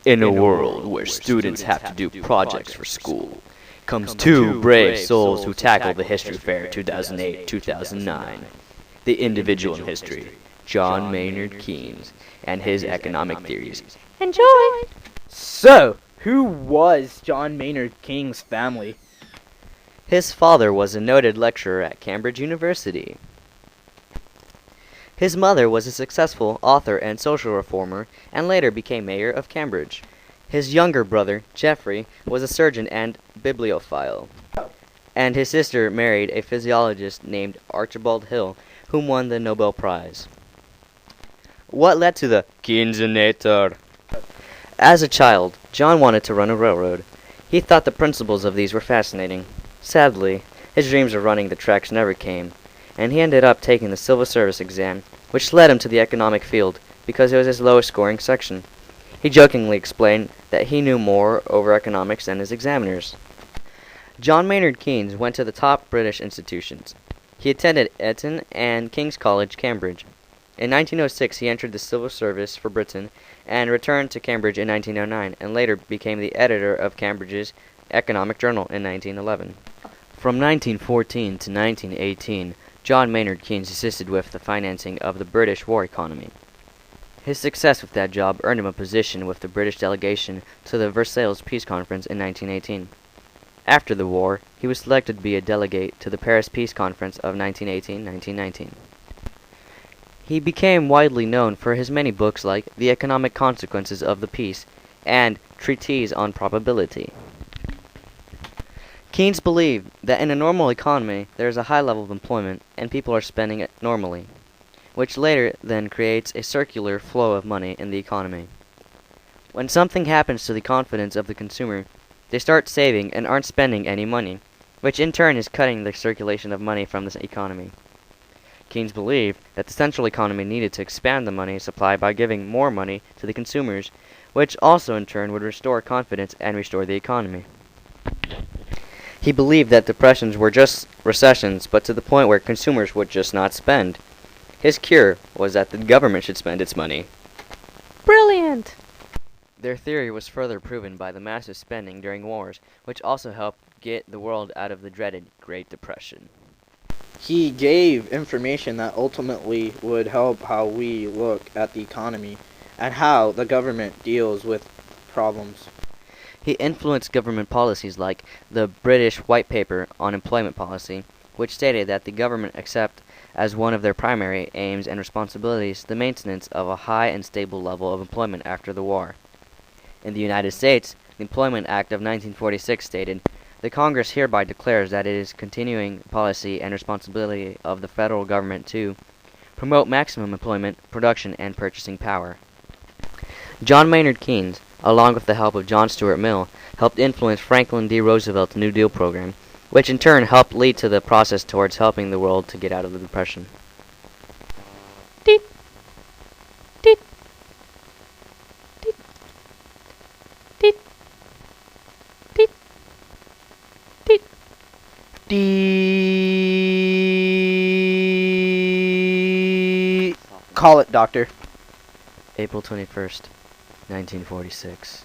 In a world where students have to do projects for school, comes two brave souls who tackle the History Fair 2008-2009. The individual in history, John Maynard Keynes, and his economic theories. Enjoy! So, who was John Maynard Keynes' family? His father was a noted lecturer at Cambridge University. His mother was a successful author and social reformer, and later became mayor of Cambridge. His younger brother, Geoffrey, was a surgeon and bibliophile. And his sister married a physiologist named Archibald Hill, whom won the Nobel Prize. What led to the Keynesiator? As a child, John wanted to run a railroad. He thought the principles of these were fascinating. Sadly, his dreams of running the tracks never came, and he ended up taking the civil service exam, which led him to the economic field, because it was his lowest scoring section. He jokingly explained that he knew more over economics than his examiners. John Maynard Keynes went to the top British institutions. He attended Eton and King's College, Cambridge. In 1906, he entered the civil service for Britain and returned to Cambridge in 1909, and later became the editor of Cambridge's Economic Journal in 1911. From 1914 to 1918, John Maynard Keynes assisted with the financing of the British war economy. His success with that job earned him a position with the British delegation to the Versailles Peace Conference in 1918. After the war, he was selected to be a delegate to the Paris Peace Conference of 1918-1919. He became widely known for his many books like The Economic Consequences of the Peace and Treatise on Probability. Keynes believed that in a normal economy there is a high level of employment and people are spending it normally, which later then creates a circular flow of money in the economy. When something happens to the confidence of the consumer, they start saving and aren't spending any money, which in turn is cutting the circulation of money from the economy. Keynes believed that the central economy needed to expand the money supply by giving more money to the consumers, which also in turn would restore confidence and restore the economy. He believed that depressions were just recessions, but to the point where consumers would just not spend. His cure was that the government should spend its money. Brilliant! Their theory was further proven by the massive spending during wars, which also helped get the world out of the dreaded Great Depression. He gave information that ultimately would help how we look at the economy and how the government deals with problems. He influenced government policies like the British White Paper on Employment Policy, which stated that the government accept as one of their primary aims and responsibilities the maintenance of a high and stable level of employment after the war. In the United States, the Employment Act of 1946 stated, "The Congress hereby declares that it is continuing policy and responsibility of the federal government to promote maximum employment, production, and purchasing power." John Maynard Keynes, along with the help of John Stuart Mill, helped influence Franklin D. Roosevelt's New Deal program, which in turn helped lead to the process towards helping the world to get out of the Depression. Deet. Deet. Deet. Deet. Deet. Deet. Call it, doctor. April 21st, 1946.